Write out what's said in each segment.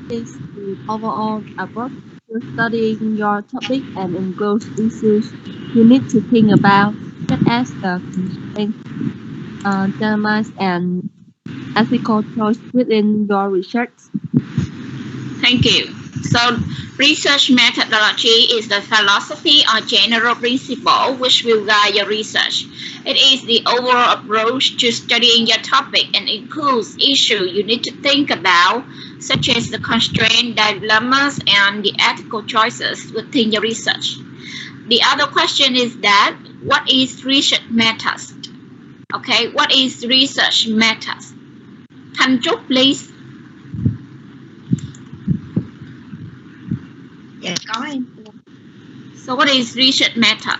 is the overall approach to studying your topic and includes issues you need to think about, such as the constraints, dilemmas, and ethical choice within your research. Thank you. So, research methodology is the philosophy or general principle which will guide your research. It is the overall approach to studying your topic and includes issues you need to think about, such as the constraints, dilemmas, and the ethical choices within your research. The other question is that, what is research methods? Okay, what is research methods? Thanh Trúc, please. Dạ có em. So what is research method?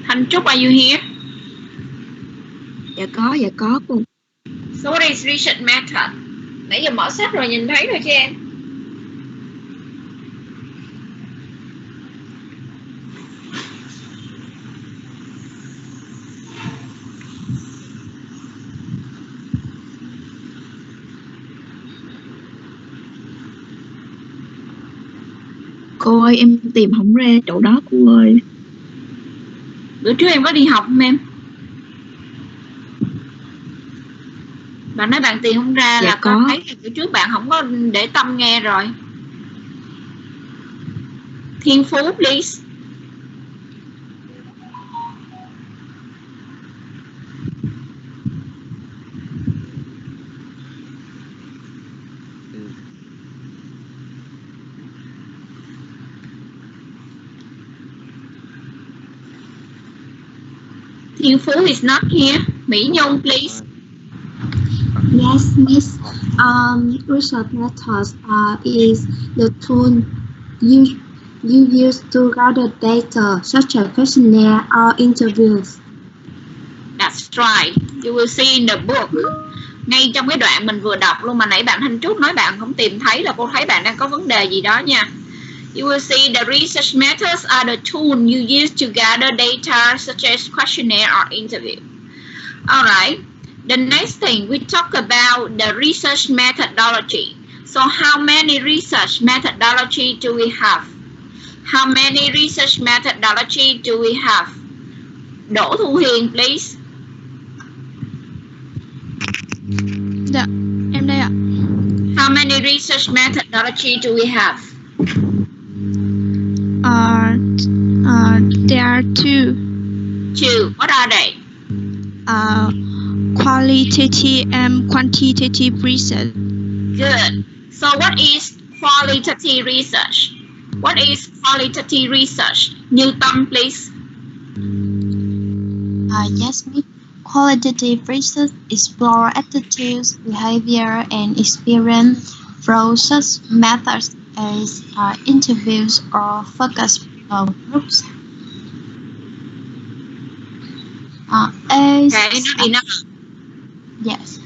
Thanh Trúc, are you here? Dạ có cô. So what is research method? Nãy giờ mở sách rồi nhìn thấy rồi chứ em? Cô ơi, em tìm không ra chỗ đó cô ơi. Bữa trước em có đi học không em? Bạn nói bạn tìm không ra, dạ là có. con thấy bữa trước bạn không có để tâm nghe rồi. Thiên Phú, please. Thiên Phú is not here. Mỹ Nhung, please. Yes, Miss. Research methods is the tool you use to gather data, such as questionnaire or interviews. That's right. You will see in the book. Ngay trong cái đoạn mình vừa đọc luôn mà nãy bạn Thanh Trúc nói bạn không tìm thấy, là cô thấy bạn đang có vấn đề gì đó nha. You will see the research methods are the tool you use to gather data such as questionnaire or interview. Alright. The next thing we talk about the research methodology. So how many research methodology do we have? How many research methodology do we have? Đỗ Thu Hiền, please. Dạ, em đây ạ. How many research methodology do we have? There are two. Two. What are they? Qualitative and quantitative research. Good. So what is qualitative research? What is qualitative research? Như Tâm, please. Yes, Miss. Qualitative research explores attitudes, behavior, and experience through such methods as interviews or focus groups. Okay, nói enough. Yes.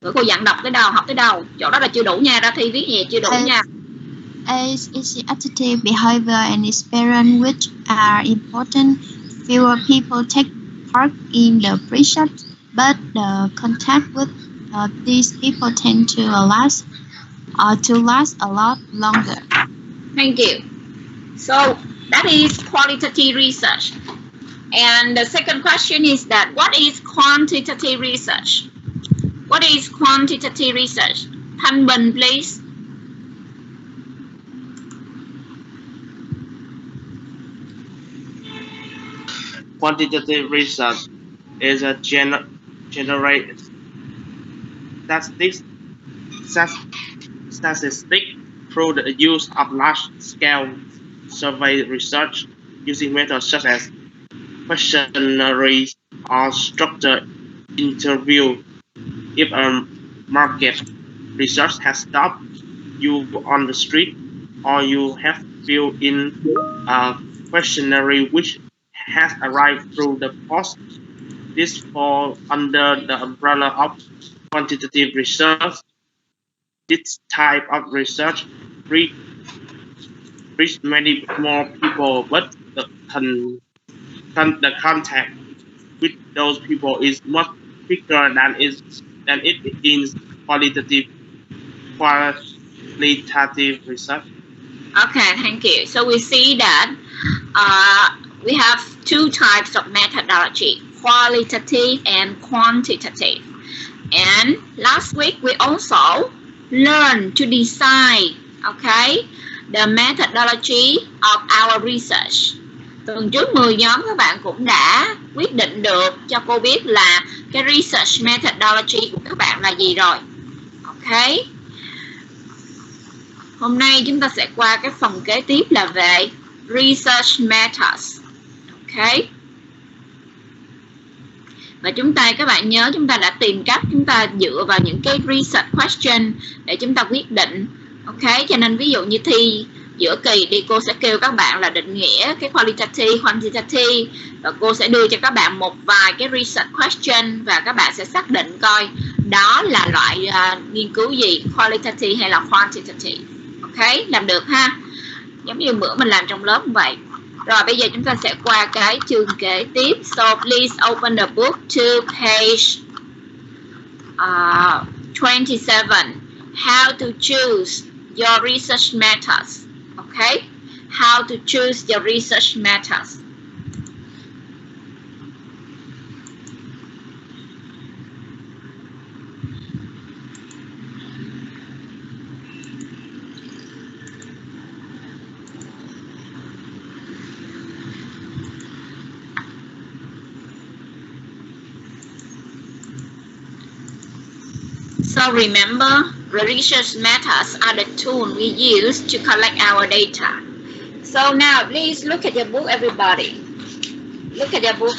Bữa cô dặn đọc tới đâu, học tới đâu. Chỗ đó là chưa đủ nha, ra thi viết gì chưa đủ nha. As is the attitude, behavior, and experience which are important. Fewer people take part in the research, but the contact with these people tend to last a lot longer. Thank you. So that is qualitative research. And the second question is that, what is quantitative research? What is quantitative research? Thanh Bình, please. Quantitative research is a generate statistic through the use of large-scale survey research using methods such as questionnaire or structure interview. If a market research has stopped you on the street, or you have filled in a questionnaire which has arrived through the post, This falls under the umbrella of quantitative research. This type of research reach many more people, but the contact with those people is much quicker than it is qualitative research. Okay, thank you. So we see that we have two types of methodology, qualitative and quantitative. And last week we also learned to decide, okay, the methodology of our research. Tuần trước 10 nhóm các bạn cũng đã quyết định được cho cô biết là cái research methodology của các bạn là gì rồi. Ok. Hôm nay chúng ta sẽ qua cái phần kế tiếp là về research methods. Ok. Và các bạn nhớ chúng ta đã tìm cách chúng ta dựa vào những cái research question để chúng ta quyết định. Ok, cho nên ví dụ như thi giữa kỳ đi, cô sẽ kêu các bạn là định nghĩa cái qualitative, quantitative, và cô sẽ đưa cho các bạn một vài cái research question và các bạn sẽ xác định coi đó là loại nghiên cứu gì, qualitative hay là quantitative. Ok, làm được ha, giống như bữa mình làm trong lớp vậy. Rồi bây giờ chúng ta sẽ qua cái chương kế tiếp. So please open the book to page 27. How to choose your research methods. Okay? How to choose your research methods. So remember, the research methods are the tool we use to collect our data. So now please look at your book, everybody. Look at your book.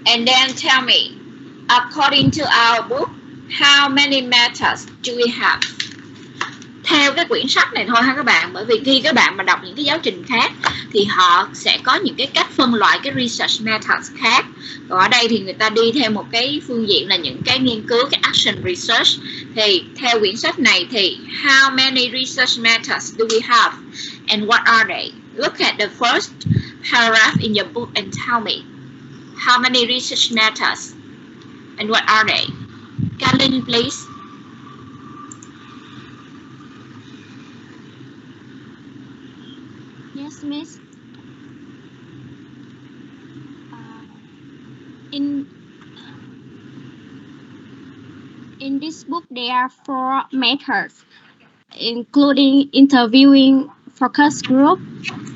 And then tell me, according to our book, how many methods do we have? Theo cái quyển sách này thôi ha các bạn, bởi vì khi các bạn mà đọc những cái giáo trình khác thì họ sẽ có những cái cách phân loại cái research methods khác. Còn ở đây thì người ta đi theo một cái phương diện là những cái nghiên cứu, cái action research. Thì theo quyển sách này thì how many research methods do we have and what are they? Look at the first paragraph in your book and tell me how many research methods and what are they? Kalin, please. Yes, Miss. In this book, there are 4 methods, including interviewing, focus group,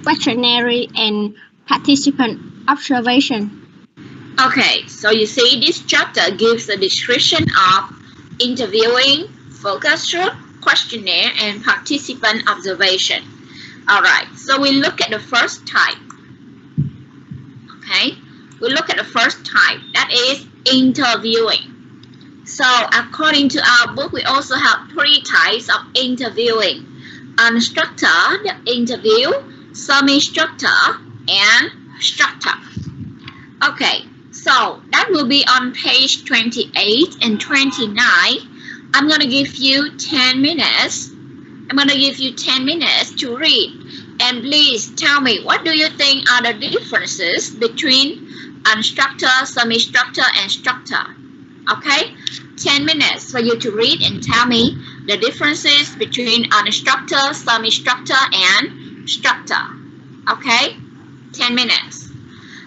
questionnaire, and participant observation. Okay, so you see this chapter gives a description of interviewing, focus group, questionnaire, and participant observation. Alright, so we look at the first type. Okay, we look at the first type, that is interviewing. So according to our book, we also have 3 types of interviewing. Instructor interview, semi-instructor, and instructor. Okay, so that will be on page 28 and 29. I'm going to give you 10 minutes. I'm going to give you 10 minutes to read. And please tell me, what do you think are the differences between instructor, semi-instructor, and instructor? Okay, 10 minutes for you to read and tell me the differences between an instructor, semi-instructor, and instructor. Okay, 10 minutes.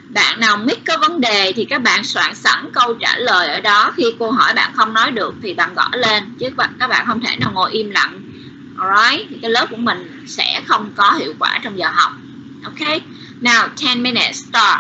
Bạn nào mic có vấn đề thì các bạn soạn sẵn câu trả lời ở đó. Khi cô hỏi bạn không nói được thì bạn gõ lên, chứ các bạn không thể nào ngồi im lặng. Alright, thì cái lớp của mình sẽ không có hiệu quả trong giờ học. Okay, now 10 minutes, start.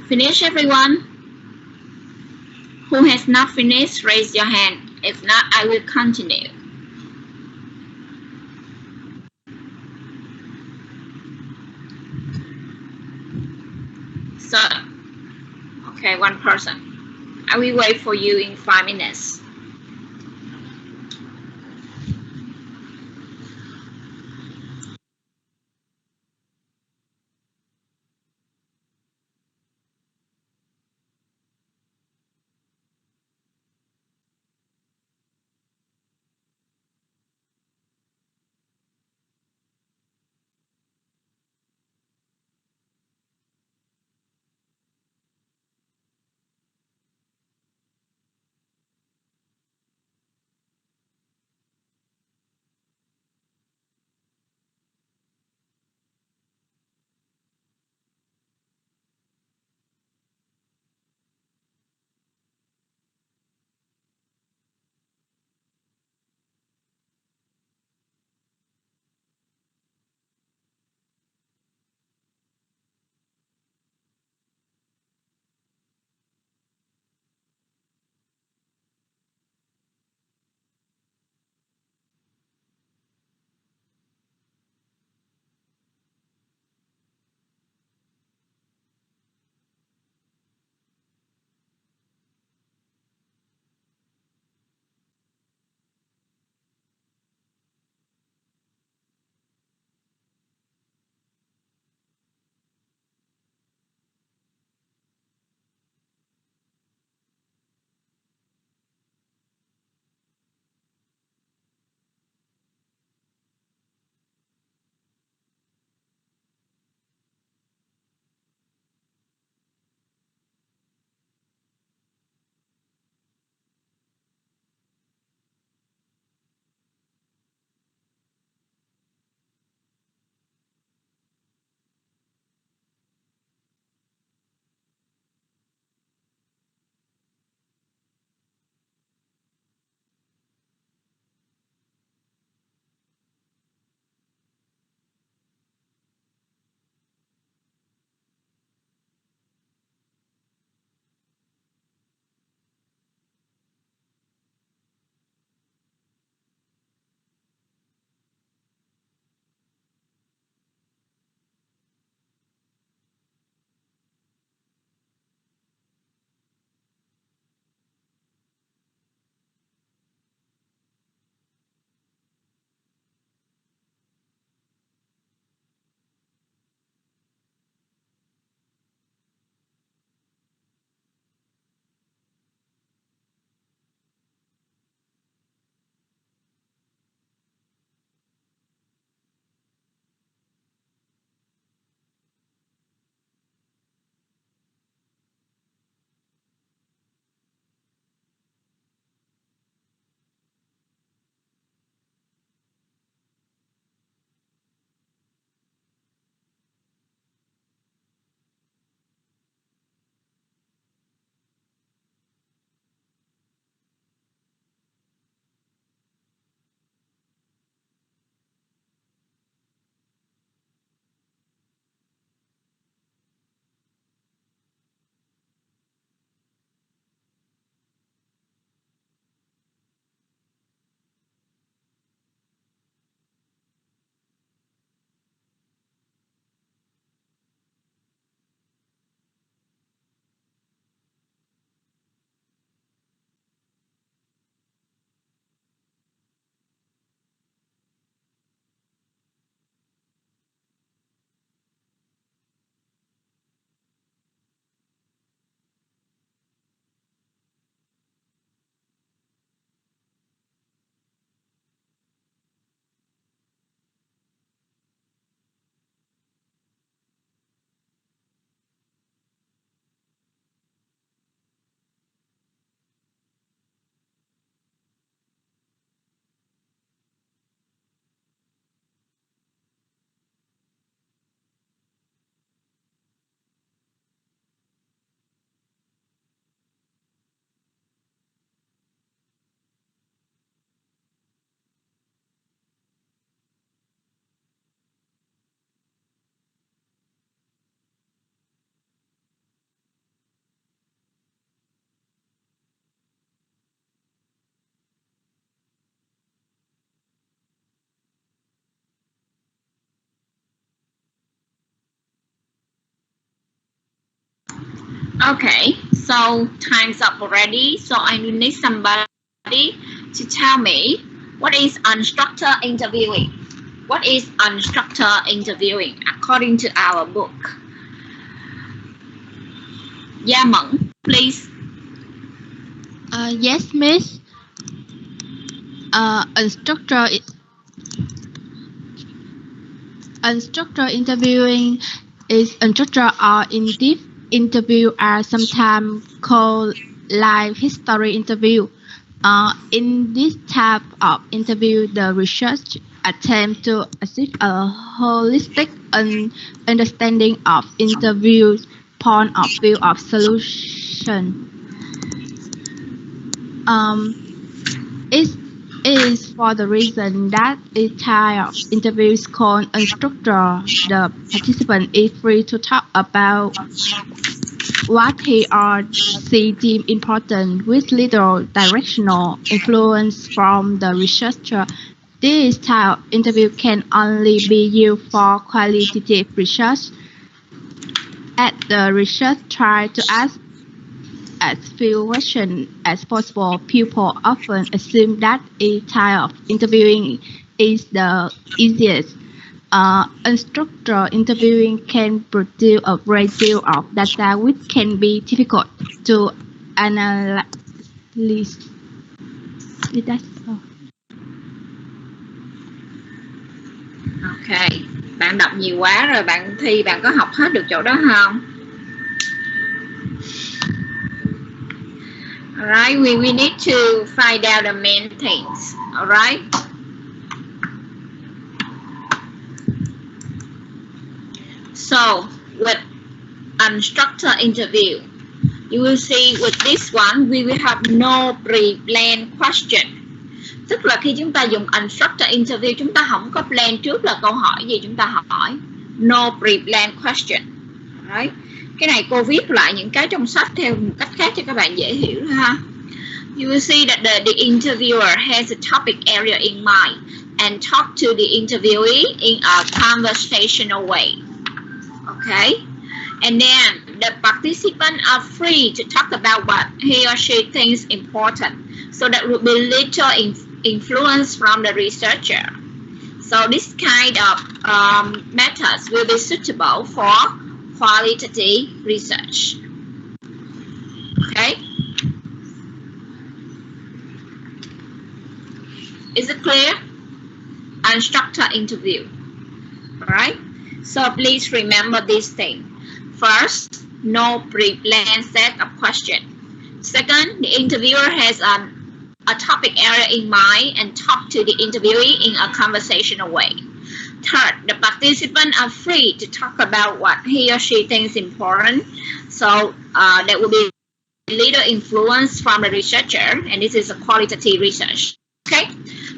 Finish, everyone? Who has not finished, raise your hand. If not, I will continue. So, okay, one person. I will wait for you in 5 minutes. Okay, so time's up already. So I need somebody to tell me what is instructor interviewing. What is instructor interviewing according to our book? Gia Mẫn, please. Yes, Miss. Instructor interviewing is instructor or in-depth interview are sometimes called life history interview. In this type of interview, the research attempts to achieve a holistic understanding of interview's point of view of solution. It is for the reason that this type of interview is called instructor. The participant is free to talk about what he or she deems important with little directional influence from the researcher. This type of interview can only be used for qualitative research. As the research tries to ask as few questions as possible, people often assume that a type of interviewing is the easiest. Instructor interviewing can produce a great deal of data which can be difficult to analyze. That's all. Ok, bạn đọc nhiều quá rồi, bạn thi bạn có học hết được chỗ đó không? Alright, we need to find out the main things. Alright. So, with instructor interview, you will see with this one, we will have no pre-planned question. Tức là khi chúng ta dùng instructor interview, chúng ta không có plan trước là câu hỏi gì chúng ta hỏi. No pre-planned question. Right. Cái này cô viết lại những cái trong sách theo một cách khác cho các bạn dễ hiểu thôi ha. You will see that the interviewer has a topic area in mind and talk to the interviewee in a conversational way. Okay. And then the participants are free to talk about what he or she thinks important. So that will be little influence from the researcher. So this kind of methods will be suitable for qualitative research. Okay. Is it clear? Instructor interview. Alright. So please remember this thing. First, no pre-planned set of questions. Second, the interviewer has a topic area in mind and talk to the interviewee in a conversational way. Third, the participants are free to talk about what he or she thinks important. So there will be little influence from the researcher, and this is a qualitative research. Okay.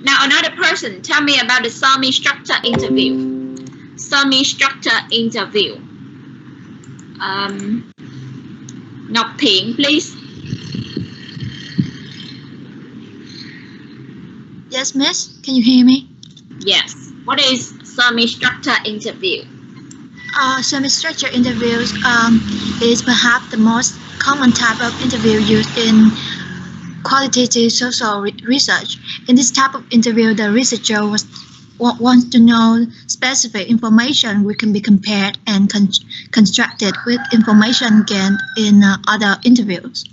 Now another person, tell me about the semi-structured interview. Semi-structured interview. Ngọc Thiện, please. Yes, miss. Can you hear me? Yes. What is semi-structured interview? Semi-structured interviews is perhaps the most common type of interview used in qualitative social research. In this type of interview, the researcher wants to know specific information which can be compared and constructed with information gained in other interviews.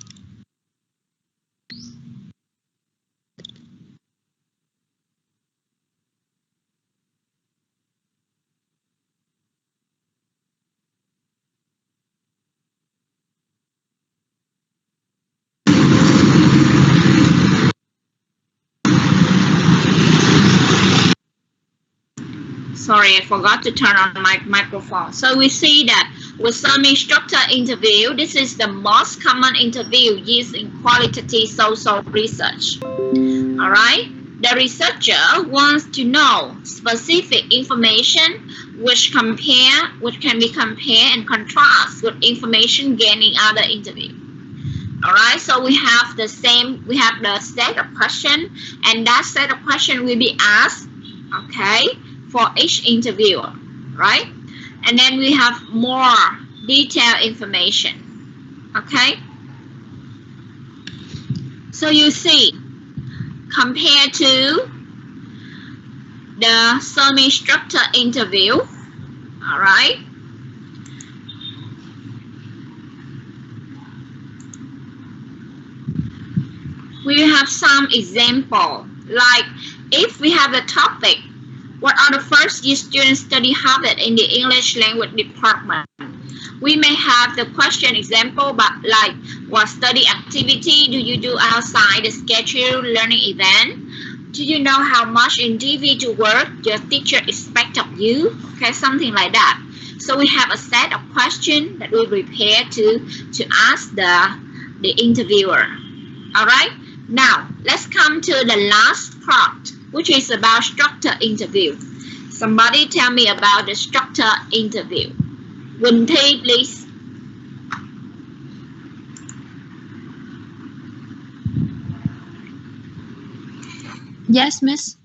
Sorry, I forgot to turn on my microphone. So we see that with semi-structured interview, this is the most common interview used in qualitative social research. Alright? The researcher wants to know specific information which can be compared and contrasted with information gained in other interviews. Alright, so we have the set of questions, and that set of questions will be asked, okay, for each interviewer, right? And then we have more detailed information. Okay. So you see, compared to the semi-structured interview, all right, we have some example. Like if we have the topic, what are the first year student study habit in the English language department? We may have the question example, but like what study activity do you do outside the scheduled learning event? Do you know how much individual work your teacher expects of you? Okay, something like that. So we have a set of questions that we prepare to ask the interviewer. All right. Now let's come to the last part, which is about structured interview. Somebody tell me about the structured interview. Quỳnh Thi, please. Yes, Miss.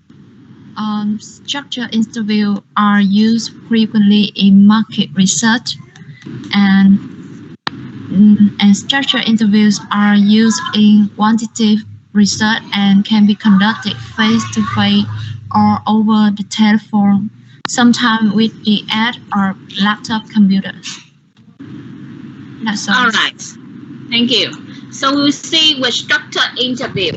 Structured interviews are used frequently in market research, and structured interviews are used in quantitative research and can be conducted face-to-face or over the telephone, sometimes with the aid of laptop computers. That's all. All right. Thank you. So we'll see with structured interview.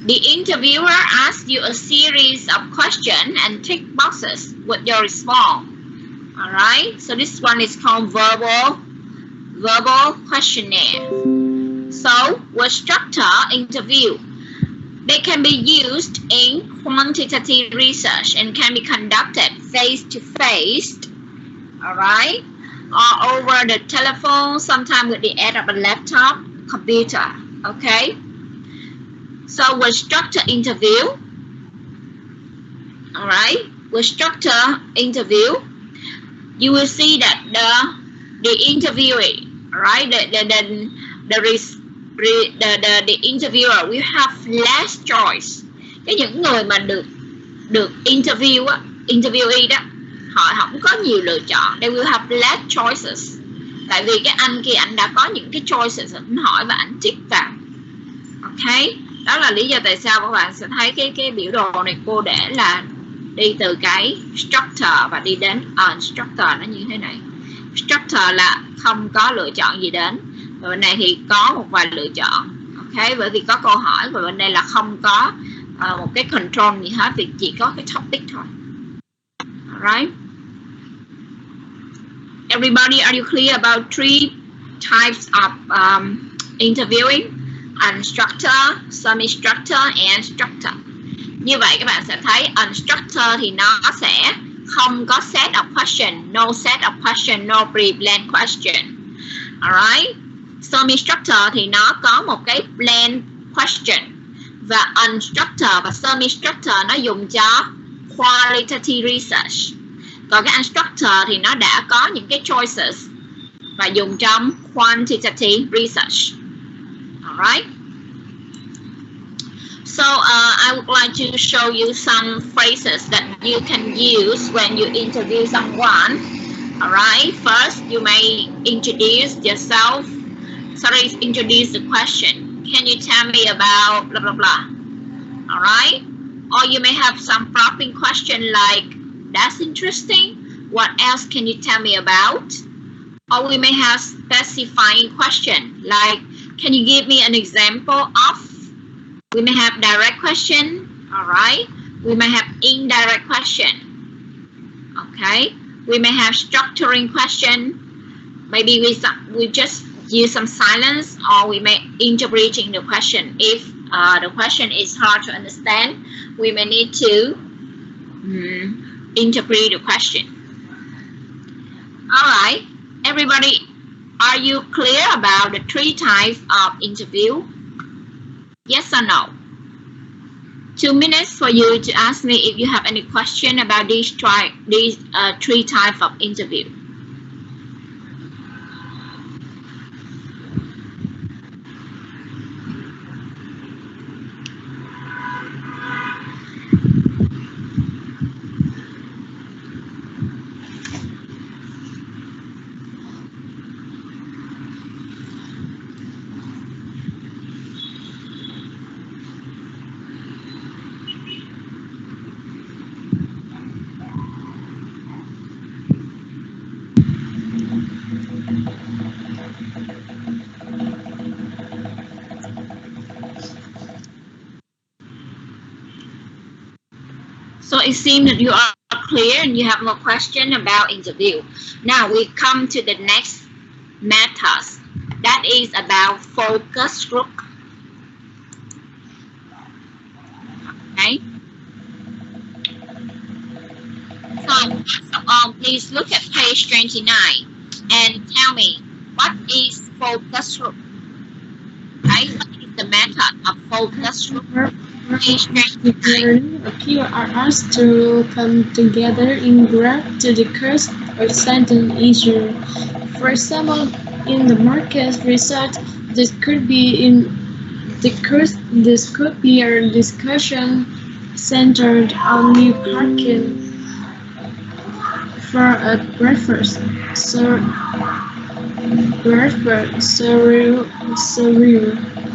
The interviewer asks you a series of questions and tick boxes with your response. All right. So this one is called verbal questionnaire. So with structured interview, they can be used in quantitative research and can be conducted face to face. All right. Or over the telephone, sometimes with the aid of a laptop computer. Okay. So with structured interview, all right, with structured interview, you will see that the interviewee, all right, the interviewer will have less choice. Cái những người mà được interviewee đó, họ không có nhiều lựa chọn. They will have less choices. Tại vì cái anh kia anh đã có những cái choices, anh hỏi và anh tick vào. Ok. Đó là lý do tại sao các bạn sẽ thấy cái biểu đồ này cô để là đi từ cái structure và đi đến instructor, nó như thế này. Structure là không có lựa chọn gì đến, và bên này thì có một vài lựa chọn. Ok, bởi vì có câu hỏi, và bên đây là không có một cái control gì hết, vì chỉ có cái topic thôi. Alright. Everybody, are you clear about three types of interviewing? Instructor, semi-structure and structure. Như vậy các bạn sẽ thấy instructor thì nó sẽ không có set of question, no set of question, no pre-planned question. Alright. Semi-structure thì nó có một cái planned question, và instructor và semi-structure nó dùng cho qualitative research. Còn cái instructor thì nó đã có những cái choices và dùng trong quantitative research. Alright. So I would like to show you some phrases that you can use when you interview someone. Alright. First, you may introduce yourself. Sorry, introduce the question. Can you tell me about blah blah blah? Alright. Or you may have some prompting question like, that's interesting. What else can you tell me about? Or we may have specifying question like, can you give me an example of? We may have direct question. All right. We may have indirect question. Okay. We may have structuring question. Maybe we just use some silence, or we may interpreting the question. If the question is hard to understand, we may need to interpret the question. All right. Everybody, are you clear about the three types of interview? Yes or no? 2 minutes for you to ask me if you have any question about these three types of interview. So it seems that you are clear and you have no question about interview. Now we come to the next method. That is about focus group. Okay. So first of all, please look at page 29 and tell me what is focus group. Okay, what is the method of focus group? Page 29. People are asked to come together in group to discuss a certain issue. For example, in the market research, this could be a discussion centered on new parking for a breakfast surreal,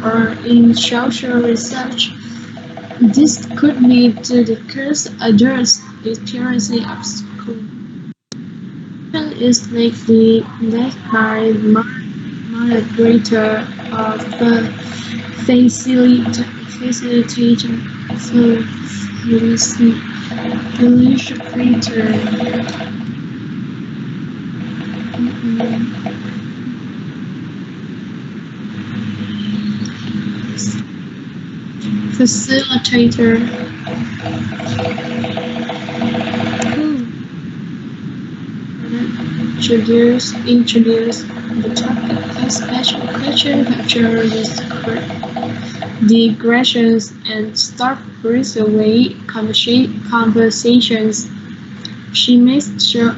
or in social research. This could be to discuss adults' experience of school. Is likely led by moderator or facilitator. Facilitator. Introduce the topic as special question, capture digressions, and start breezeway conversations. She makes sure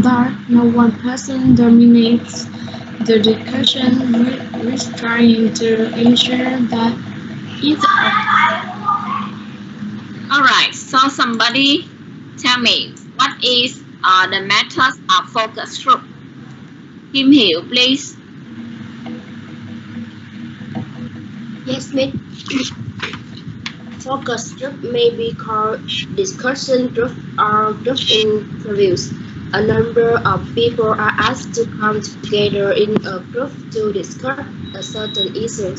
that no one person dominates the discussion, with trying to ensure that it's Alright, so somebody tell me what is the method of focus group? Kim Hiểu, please. Yes, ma'am. Focus group may be called discussion group or group interviews. A number of people are asked to come together in a group to discuss a certain issue.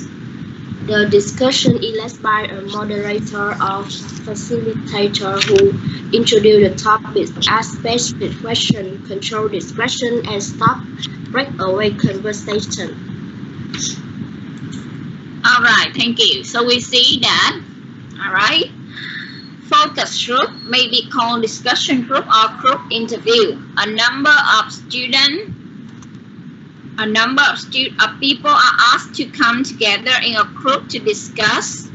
The discussion is led by a moderator or facilitator who introduce the topic, ask specific questions, control discussion, and stop breakaway conversation. Alright, thank you. So we see that, alright, focus group may be called discussion group or group interview. A number of people are asked to come together in a group to discuss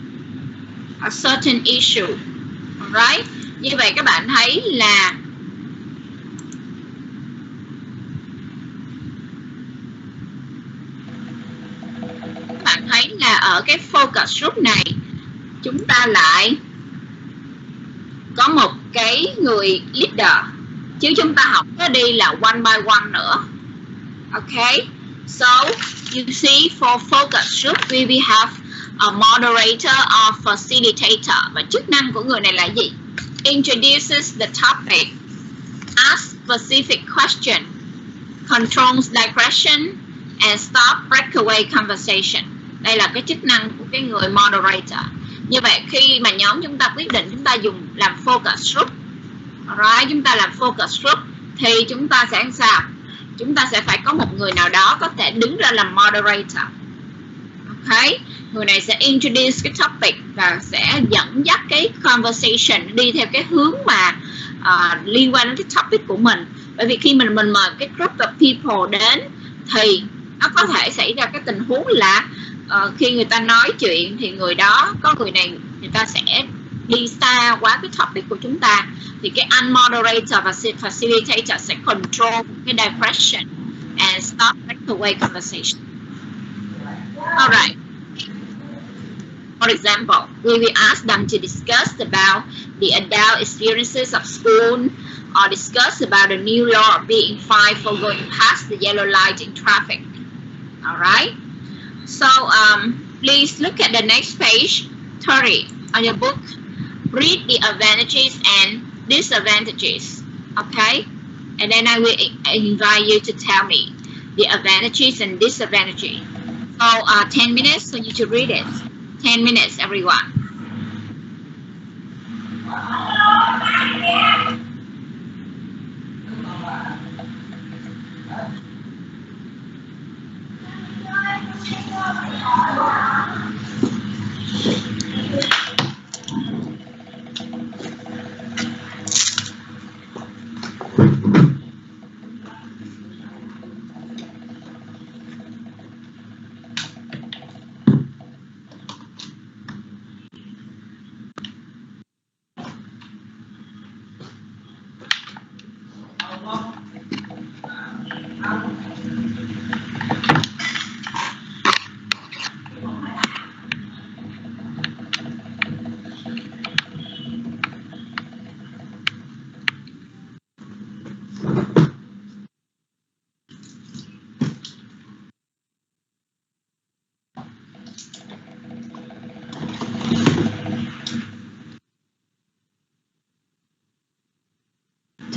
a certain issue. Alright, như vậy các bạn thấy là ở cái focus group này chúng ta lại có một cái người leader, chứ chúng ta không có đi là one by one nữa. Okay, so you see for focus group we will have a moderator or facilitator, và chức năng của người này là gì? Introduces the topic, asks specific question, controls digression, and stop breakaway conversation. Đây là cái chức năng của cái người moderator. Như vậy khi mà nhóm chúng ta quyết định chúng ta dùng làm focus group, alright, chúng ta làm focus group thì chúng ta sẽ làm sao? Chúng ta sẽ phải có một người nào đó có thể đứng ra làm moderator. Okay, người này sẽ introduce cái topic và sẽ dẫn dắt cái conversation đi theo cái hướng mà liên quan đến cái topic của mình. Bởi vì khi mình mời cái group of people đến thì nó có thể xảy ra cái tình huống là khi người ta nói chuyện thì người đó có người này người ta sẽ đi xa quá cái topic của chúng ta, thì cái unmoderator và facilitator sẽ control cái digression and stop breakaway conversation. Alright. For example, we will ask them to discuss about the adult experiences of school, or discuss about the new law being fined for going past the yellow light in traffic. Alright. So please look at the next page, 30 on your book. Read the advantages and disadvantages. Okay, and then I will invite you to tell me the advantages and disadvantages. So 10 minutes for you to read it. 10 minutes, everyone.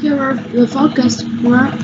Here are the focus group.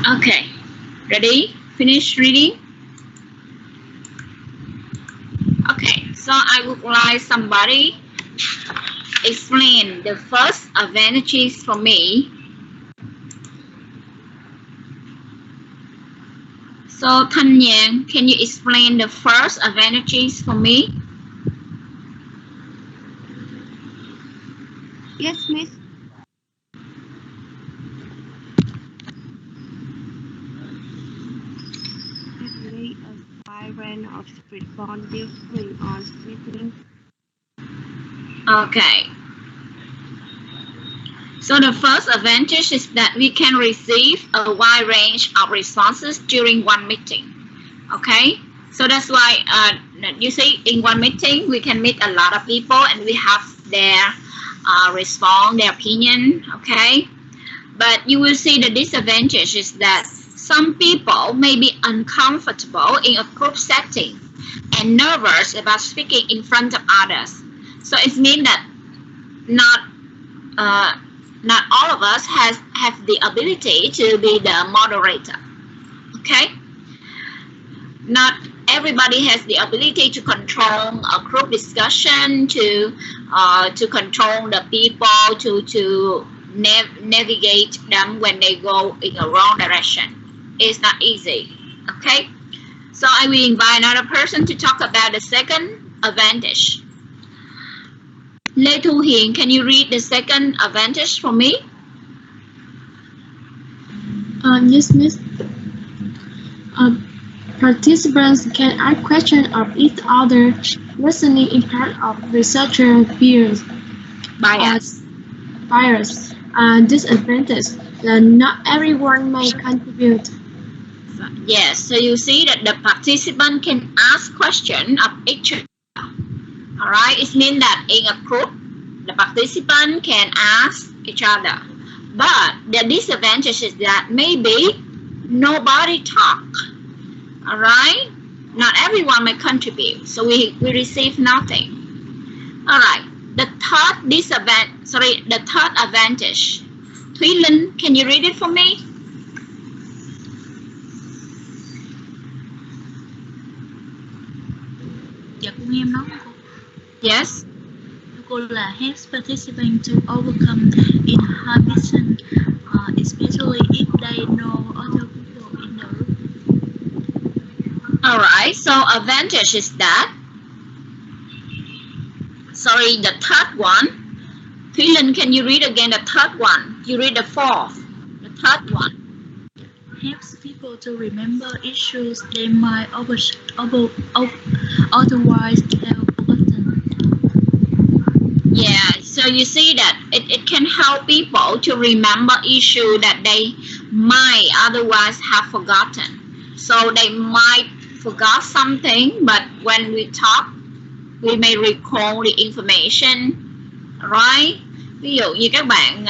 Okay, ready? Finish reading? Okay, so I would like somebody explain the first advantages for me. So Thanh Nhàn, can you explain the first advantages for me? Yes, Miss. Usually a wide range of response during on meeting. Okay. So the first advantage is that we can receive a wide range of responses during one meeting. Okay. So that's why you see in one meeting we can meet a lot of people and we have their response, their opinion. Okay. But you will see the disadvantage is that some people may be uncomfortable in a group setting and nervous about speaking in front of others. So it means that not all of us have the ability to be the moderator. Okay? Not everybody has the ability to control a group discussion, to control the people, to navigate them when they go in a wrong direction. It's not easy. Okay? So I will invite another person to talk about the second advantage. Lê Thu Hiền, can you read the second advantage for me? Yes, Miss. Participants can ask questions of each other, listening in part of researcher peers. Bias. Disadvantage that not everyone may contribute. Yes, so you see that the participant can ask questions of each other. Alright, it means that in a group, the participant can ask each other. But the disadvantage is that maybe nobody talk. Alright, not everyone may contribute, so we receive nothing. Alright, the third advantage. Thúy Linh, can you read it for me? Dạ cô nghe em nói không cô? Yes. Cô là helps participants to overcome inhibition, especially if they know other people in the room. Alright, so advantage is that. Sorry, the third one. Thúy Linh, can you read again the third one? You read the fourth. The third one. Helps people to remember issues they might otherwise have forgotten. Yeah, so you see that it can help people to remember issues that they might otherwise have forgotten. So they might forgot something, but when we talk, we may recall the information, right? Ví dụ như các bạn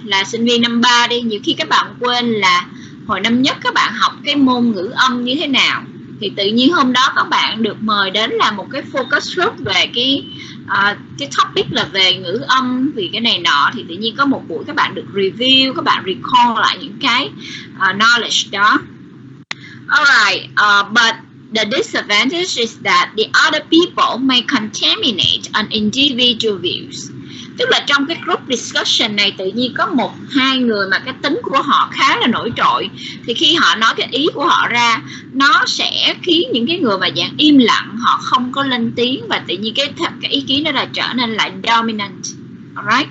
là sinh viên năm 3 đi, nhiều khi các bạn quên là hồi năm nhất các bạn học cái môn ngữ âm như thế nào, thì tự nhiên hôm đó các bạn được mời đến làm một cái focus group về cái topic là về ngữ âm vì cái này nọ, thì tự nhiên có một buổi các bạn được review, các bạn recall lại những cái knowledge đó. Alright, but the disadvantage is that the other people may contaminate an individual views. Tức là trong cái group discussion này tự nhiên có một hai người mà cái tính của họ khá là nổi trội, thì khi họ nói cái ý của họ ra, nó sẽ khiến những cái người mà dạng im lặng, họ không có lên tiếng, và tự nhiên cái ý kiến đó là trở nên lại dominant. Alright.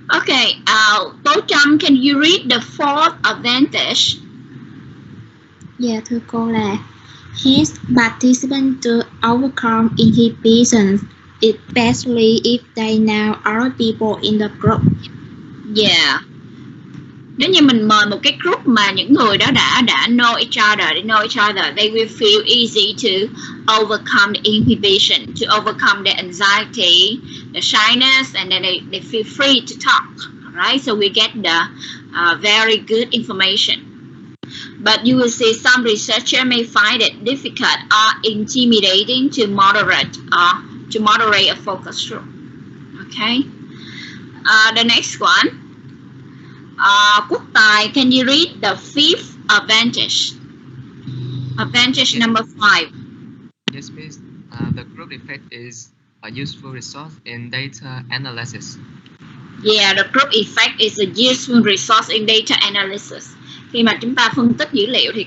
Okay, Tố Trâm, can you read the fourth advantage? Dạ thưa cô là his participants to overcome inhibitions, especially if they know other people in the group. Yeah. Nếu như mình mời một cái group mà những người đó đã know each other, they will feel easy to overcome the inhibition, to overcome the anxiety, the shyness, and then they feel free to talk. Right? So we get the very good information. But you will see some researchers may find it difficult or intimidating to moderate a focus group. Okay. The next one. Quốc Tài, can you read the fifth advantage? Advantage number 5. Yes, miss. The group effect is a useful resource in data analysis. Yeah, the group effect is a useful resource in data analysis. Khi mà chúng ta phân tích dữ liệu thì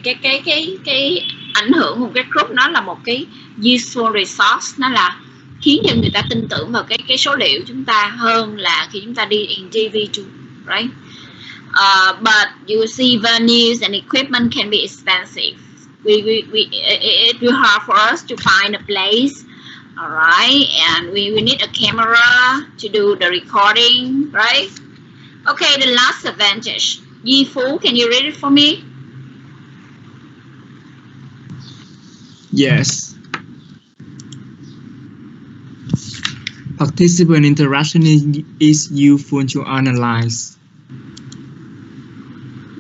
cái ảnh hưởng của cái group nó là một cái useful resource, nó là khiến cho người ta tin tưởng vào cái số liệu chúng ta hơn là khi chúng ta đi individual, right? But you see, venues and equipment can be expensive. It will hard for us to find a place. All right, and we need a camera to do the recording, right? Okay, the last advantage. Yi Fu, can you read it for me? Yes. Participant interaction is useful to analyze.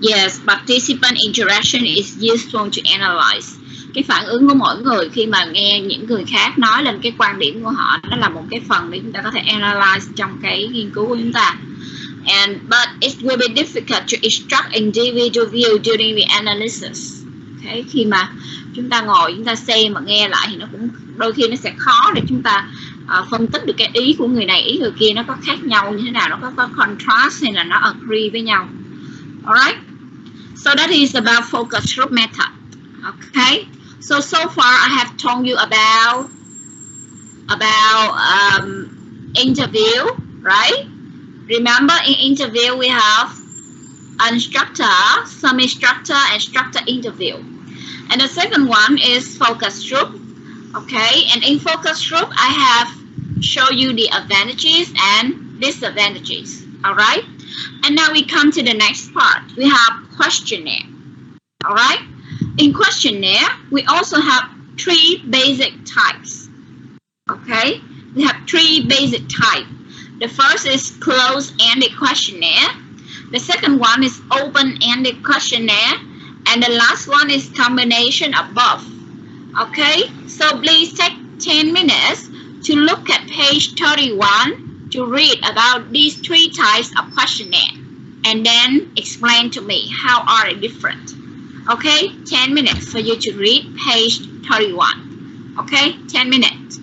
Yes, participant interaction is useful to analyze. Cái phản ứng của mỗi người khi mà nghe những người khác nói lên cái quan điểm của họ, nó là một cái phần để chúng ta có thể analyze trong cái nghiên cứu của chúng ta. But it will be difficult to extract individual view during the analysis. Okay, khi mà chúng ta ngồi chúng ta xem và nghe lại thì nó cũng đôi khi nó sẽ khó để chúng ta phân tích được cái ý của người này, ý người kia nó có khác nhau như thế nào, nó có contrast hay là nó agree với nhau. Alright, so that is about focus group method. Okay, so far I have told you about interview, right? Remember, in interview we have instructor, semi-instructor, and instructor interview. And the second one is focus group. Okay, and in focus group I have show you the advantages and disadvantages. All right, and now we come to the next part. We have questionnaire. All right, in questionnaire we also have 3 basic types. Okay, we have 3 basic types. The first is closed-ended questionnaire. The second one is open-ended questionnaire. And the last one is combination of both. Okay, so please take 10 minutes to look at page 31 to read about these 3 types of questionnaire. And then explain to me how are they different. Okay, 10 minutes for you to read page 31. Okay, 10 minutes.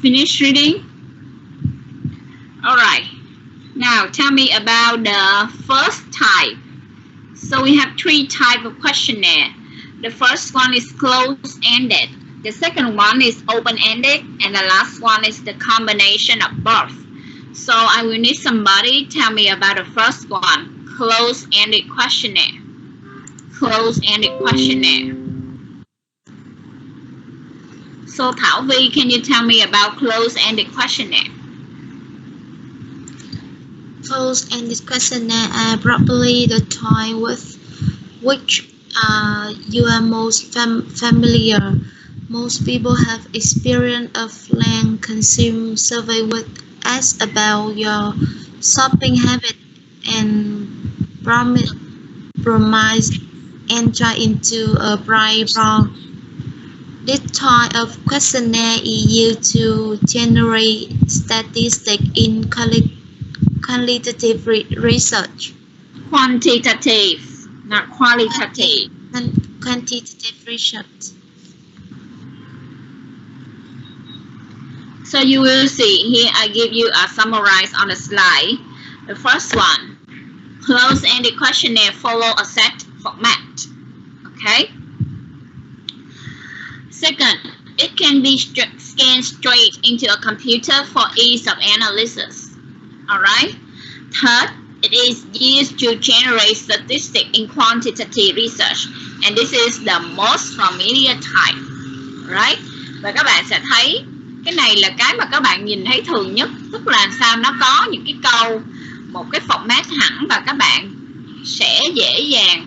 Finish reading? Alright. Now tell me about the first type. So we have 3 types of questionnaire. The first one is closed-ended. The second one is open-ended. And the last one is the combination of both. So I will need somebody tell me about the first one. Closed-ended questionnaire. Closed-ended questionnaire. So Thảo Vi, can you tell me about closed-ended questionnaire? Closed-ended questionnaire are probably the type with which you are most familiar. Most people have experience of land consume survey with ask about your shopping habit and promise enter into a bright brown. This type of questionnaire is used to generate statistics in qualitative research. Quantitative, not qualitative. Quantitative research. So you will see here I give you a summarize on the slide. The first one, closed-ended questionnaire follow a set format. Okay. Second, it can be scanned straight into a computer for ease of analysis. Alright. Third, it is used to generate statistics in quantitative research. And this is the most familiar type. Right. Và các bạn sẽ thấy cái này là cái mà các bạn nhìn thấy thường nhất. Tức là sao nó có những cái câu, một cái format hẳn và các bạn sẽ dễ dàng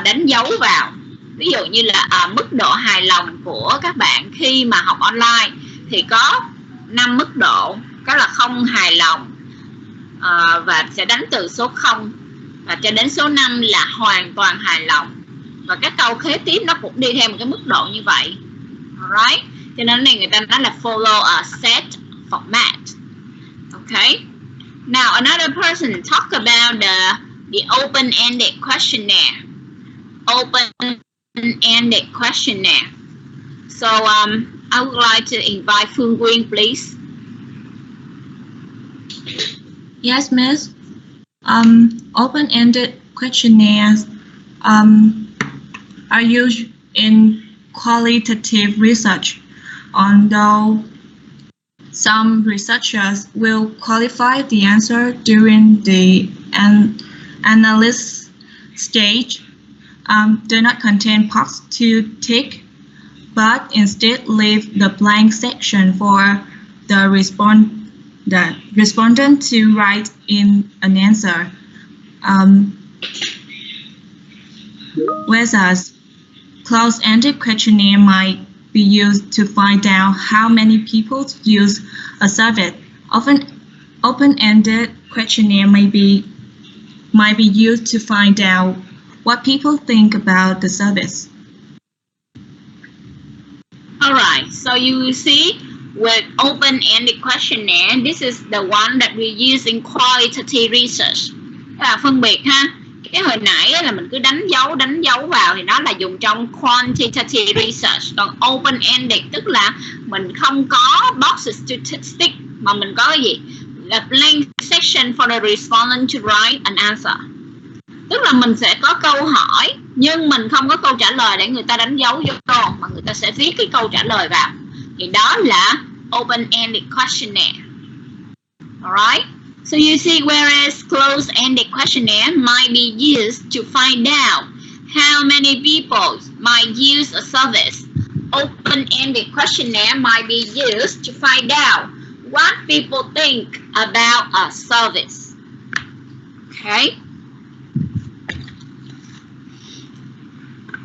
đánh dấu vào. Ví dụ như là mức độ hài lòng của các bạn khi mà học online thì có 5 mức độ, có là không hài lòng và sẽ đánh từ số 0 và cho đến số 5 là hoàn toàn hài lòng. Và các câu kế tiếp nó cũng đi theo một cái mức độ như vậy. Alright. Cho nên này người ta nói là follow a set format. Okay. Now another person talk about the open-ended questionnaire. Open-ended questionnaire. So I would like to invite Phương Quyên, please. Yes, Miss. Open-ended questionnaires are used in qualitative research, although some researchers will qualify the answer during the analysis stage. Do not contain box to tick, but instead leave the blank section for the respondent to write in an answer. Whereas closed-ended questionnaire might be used to find out how many people use a service. Often, open-ended questionnaire might be used to find out what people think about the service. Alright, so you will see with open-ended questionnaire, this is the one that we use in qualitative research. Là phân biệt ha. Cái hồi nãy là mình cứ đánh dấu vào thì nó là dùng trong quantitative research. Còn open-ended tức là mình không có boxes to tick mà mình có cái gì? Là blank section for the respondent to write an answer. Tức là mình sẽ có câu hỏi nhưng mình không có câu trả lời để người ta đánh dấu vô mà người ta sẽ viết cái câu trả lời vào. Thì đó là open-ended questionnaire. Alright? So you see, whereas closed-ended questionnaire might be used to find out how many people might use a service, open-ended questionnaire might be used to find out what people think about a service. Okay?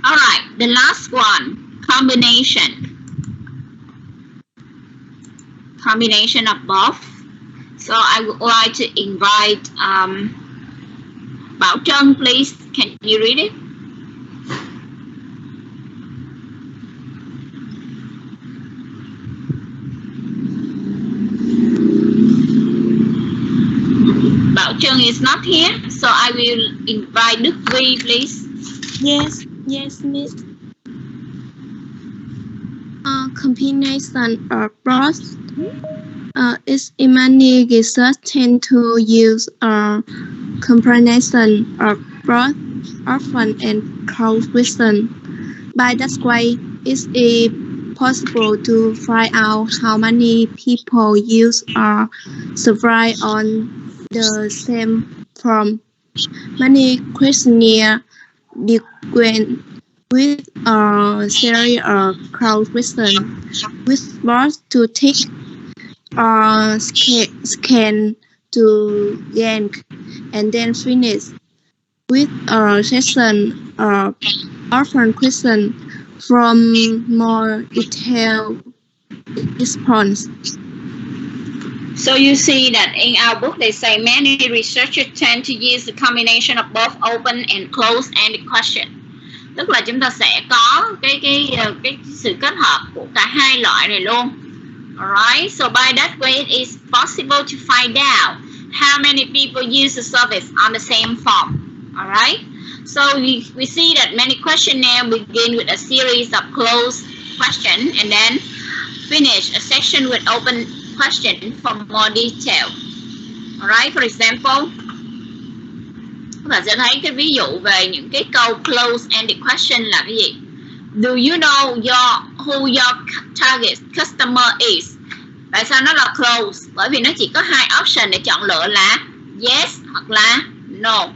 Alright, the last one, combination. Combination of both. So I would like to invite Bảo Trân, please. Can you read it? Bảo Trân is not here, so I will invite Đức Vi, please. Yes, Miss. combination of both. Is many research tend to use a combination of both open and closed question. By that way, it is possible to find out how many people use a survey on the same form. Many questionnaires begin with a series of closed questions, which was to tick or scan to yank, and then finish with a session of open question from more detailed response. So you see that in our book they say many researchers tend to use the combination of both open and closed-ended question. Tức là chúng ta sẽ có cái sự kết hợp của cả hai loại này luôn. Alright, so by that way it is possible to find out how many people use the service on the same form. Alright, so we see that many questionnaires begin with a series of closed questions and then finish a section with open question for more detail. Alright, for example, các bạn sẽ thấy cái ví dụ về những cái câu close-ended question là cái gì? Do you know who your target customer is? Tại sao nó là close? Bởi vì nó chỉ có hai option để chọn lựa là yes hoặc là no.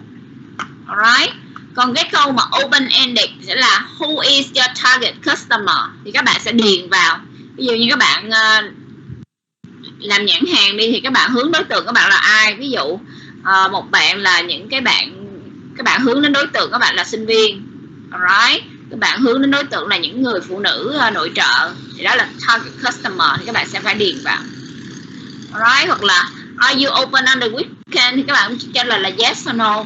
Alright. Còn cái câu mà open-ended sẽ là who is your target customer? Thì các bạn sẽ điền vào. Ví dụ như các bạn làm nhãn hàng đi thì các bạn hướng đối tượng các bạn là ai? Ví dụ một bạn là những các bạn hướng đến đối tượng các bạn là sinh viên. Alright. Các bạn hướng đến đối tượng là những người phụ nữ nội trợ, thì đó là target customer, thì các bạn sẽ phải điền vào. Alright, hoặc là are you open on the weekend thì các bạn trả lời là yes or no.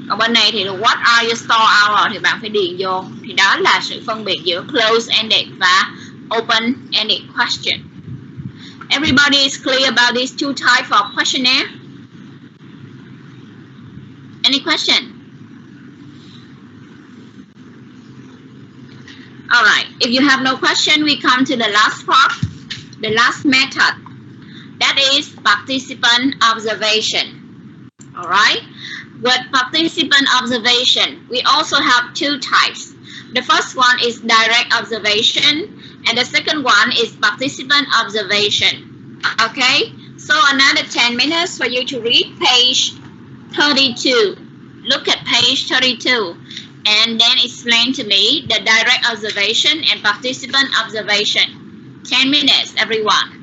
Còn bên này thì what are your store hours thì bạn phải điền vô. Thì đó là sự phân biệt giữa close-ended và open-ended question. Everybody is clear about these two types of questionnaire? Any question? Alright, if you have no question, we come to the last part, the last method. That is participant observation. Alright, with participant observation, we also have two types. The first one is direct observation, and the second one is participant observation. Okay, so another 10 minutes for you to read page 32. Look at page 32. And then explain to me the direct observation and participant observation. 10 minutes, everyone.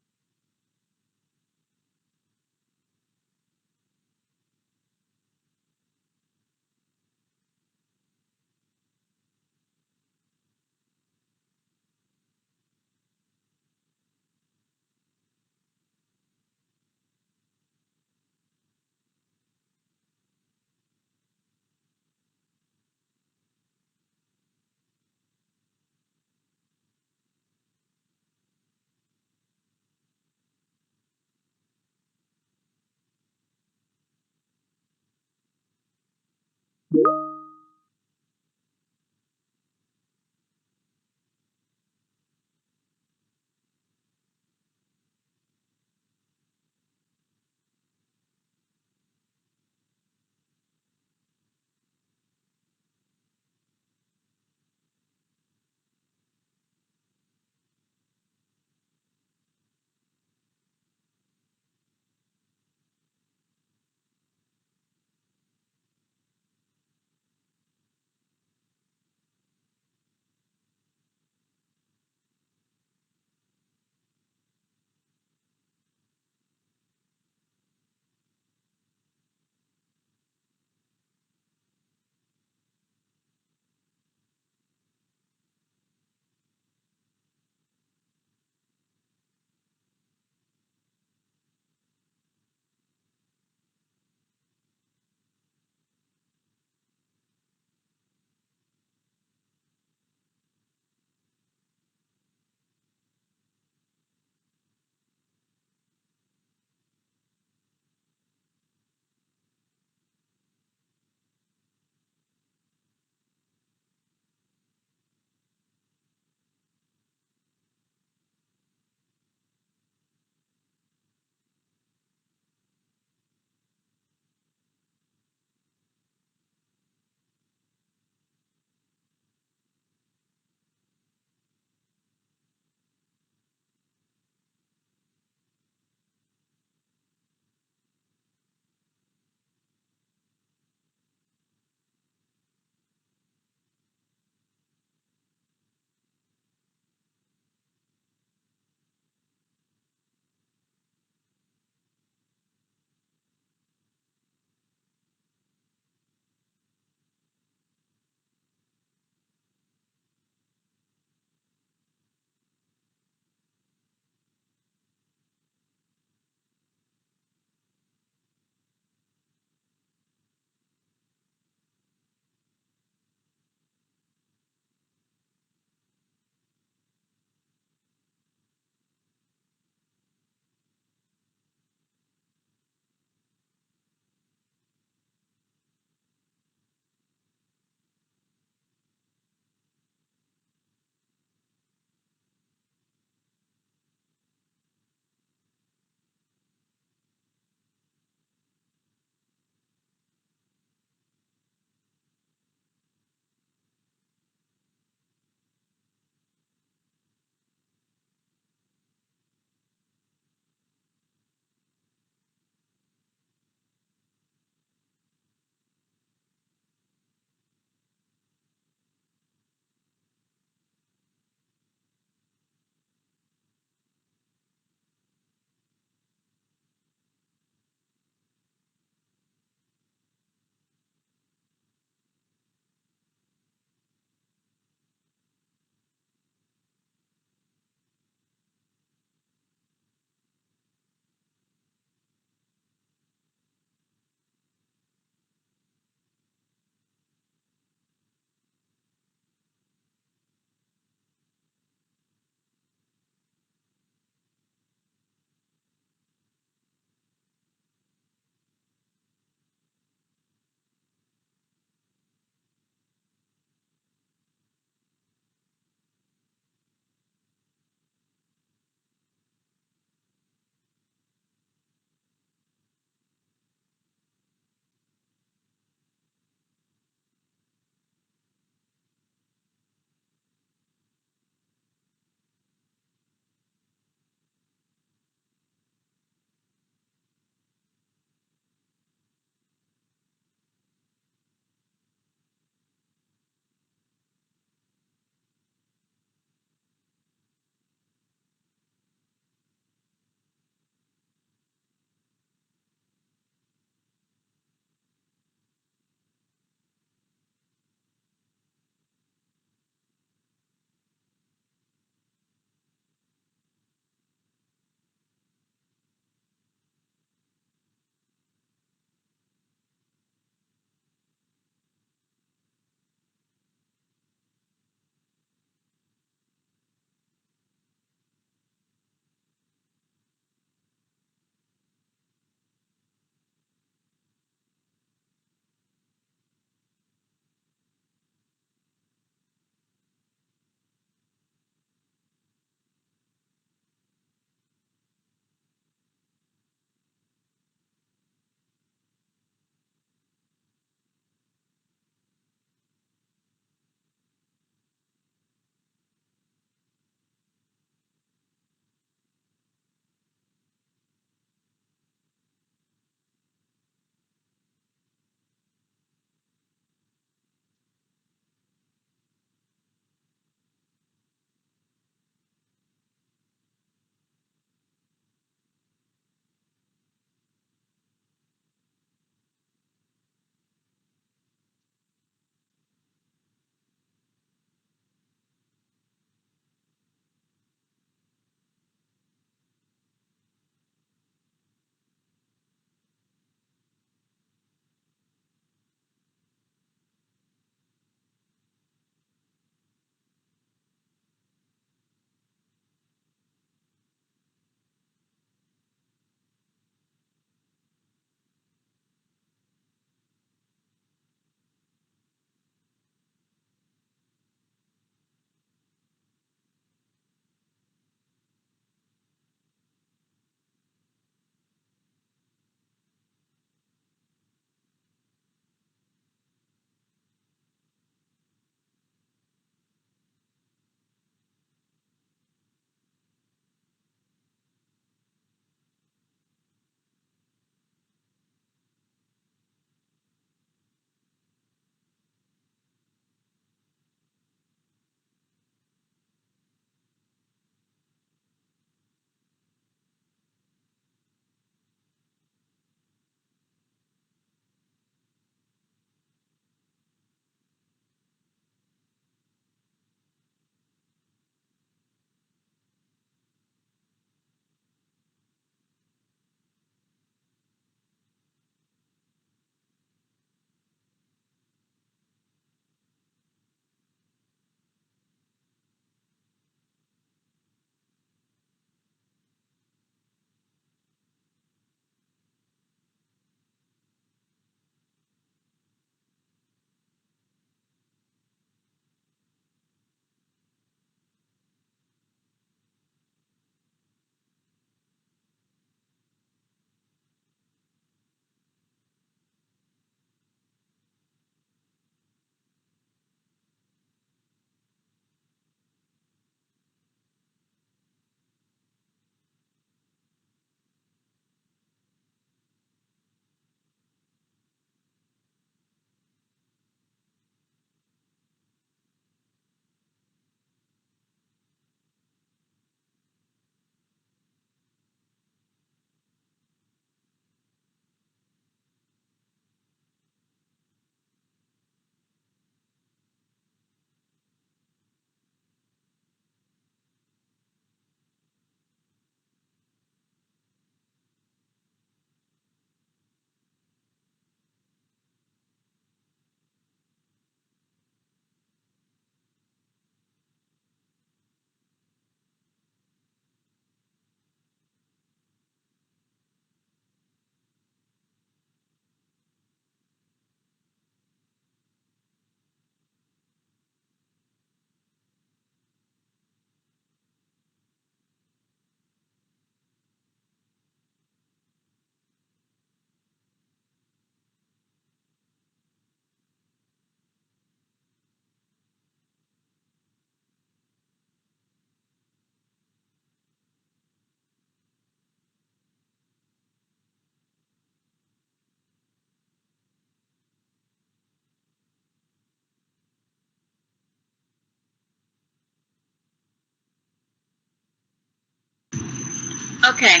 Okay,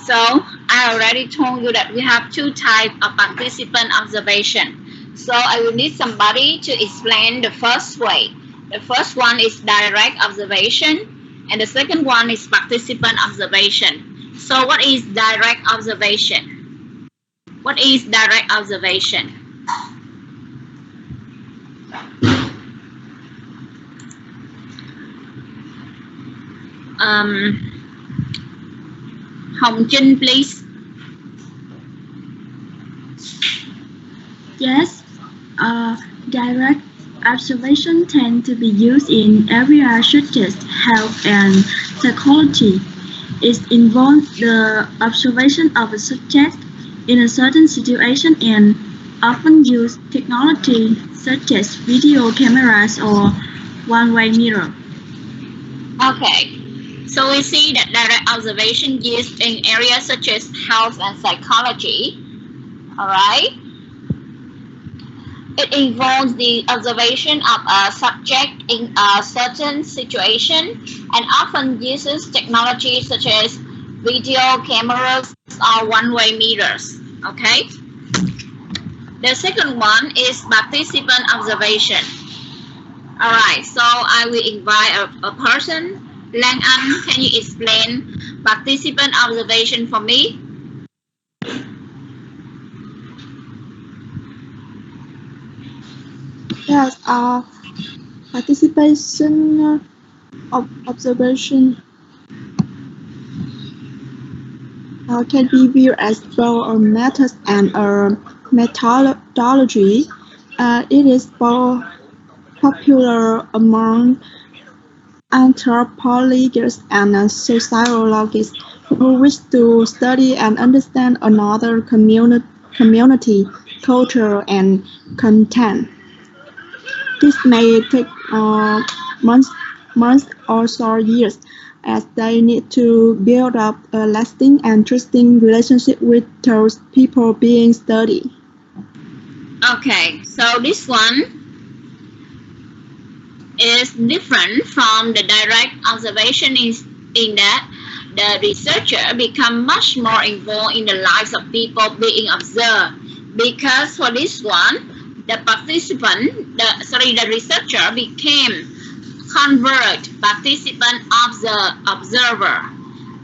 so I already told you that we have two types of participant observation. So I will need somebody to explain the first way. The first one is direct observation, and the second one is participant observation. So what is direct observation? What is direct observation? Hồng Trinh, please. Yes, direct observation tend to be used in areas such as health and psychology. It involves the observation of a subject in a certain situation and often use technology such as video cameras or one-way mirror. Okay, so we see that direct observation used in areas such as health and psychology. All right. It involves the observation of a subject in a certain situation and often uses technology such as video cameras or one-way mirrors. Okay. The second one is participant observation. Alright, so I will invite a person. Lan Anh, can you explain participant observation for me? Yes, participation of observation can be viewed as both a method and a methodology. It is both popular among anthropologists and sociologists who wish to study and understand another community, culture, and content. This may take months or so years, as they need to build up a lasting and trusting relationship with those people being studied. Okay, so this one is different from the direct observation in that the researcher become much more involved in the lives of people being observed, because for this one the researcher became convert participant observer,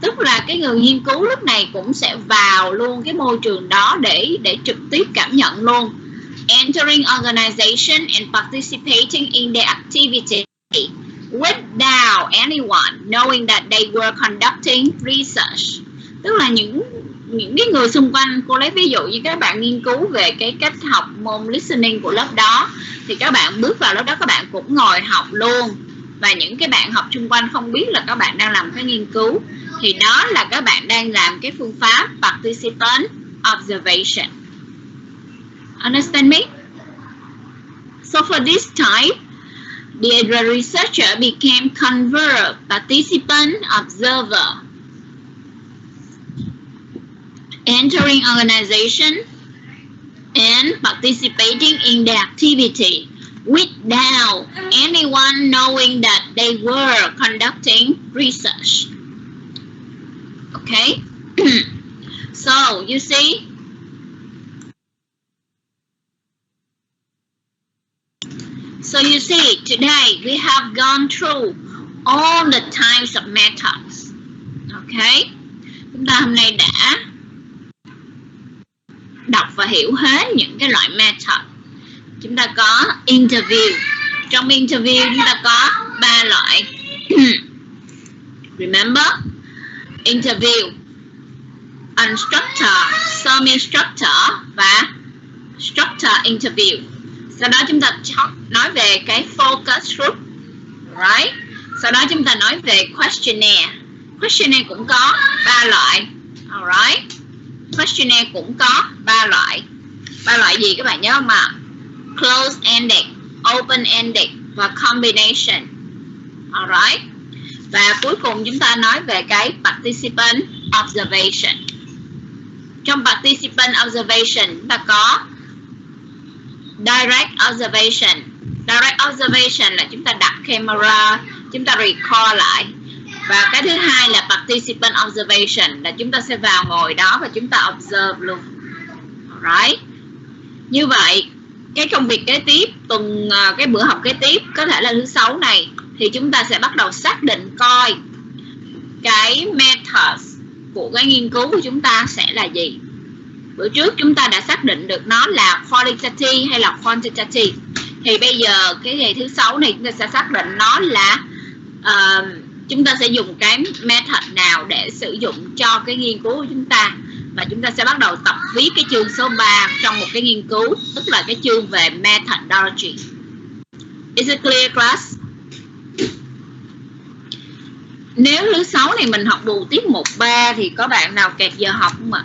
tức là cái người nghiên cứu lúc này cũng sẽ vào luôn cái môi trường đó để trực tiếp cảm nhận luôn. Entering organization and participating in their activity without anyone knowing that they were conducting research. Tức là những cái người xung quanh, cô lấy ví dụ như các bạn nghiên cứu về cái cách học môn listening của lớp đó, thì các bạn bước vào lớp đó các bạn cũng ngồi học luôn, và những cái bạn học xung quanh không biết là các bạn đang làm cái nghiên cứu, thì đó là các bạn đang làm cái phương pháp participant observation. Understand me? So for this type, the researcher became convert participant observer, entering organization and participating in the activity without anyone knowing that they were conducting research. Okay? So you see, today we have gone through all the types of methods. Okay? Chúng ta hôm nay đã đọc và hiểu hết những cái loại method. Chúng ta có interview. Trong interview chúng ta có 3 loại. Remember? Interview, instructor, semi-instructor và instructor interview. Sau đó chúng ta nói về cái focus group, right? Sau đó chúng ta nói về questionnaire. Questionnaire cũng có 3 loại, alright? Questionnaire cũng có 3 loại. 3 loại gì các bạn nhớ không ạ? Close-ended, open-ended và combination, alright? Và cuối cùng chúng ta nói về cái participant observation. Trong participant observation chúng ta có direct observation. Direct observation là chúng ta đặt camera, chúng ta record lại Và cái thứ hai là participant observation, là chúng ta sẽ vào ngồi đó và chúng ta observe luôn. Alright. Như vậy cái công việc kế tiếp, cái bữa học kế tiếp có thể là thứ 6 này, thì chúng ta sẽ bắt đầu xác định coi cái methods của cái nghiên cứu của chúng ta sẽ là gì. Bữa trước chúng ta đã xác định được nó là qualitative hay là quantitative. Thì bây giờ cái ngày thứ 6 này chúng ta sẽ xác định nó là chúng ta sẽ dùng cái method nào để sử dụng cho cái nghiên cứu của chúng ta. Và chúng ta sẽ bắt đầu tập viết cái chương số 3 trong một cái nghiên cứu, tức là cái chương về methodology. Is it clear class? Nếu thứ 6 này mình học bù tiết 1-3 thì có bạn nào kẹt giờ học không ạ?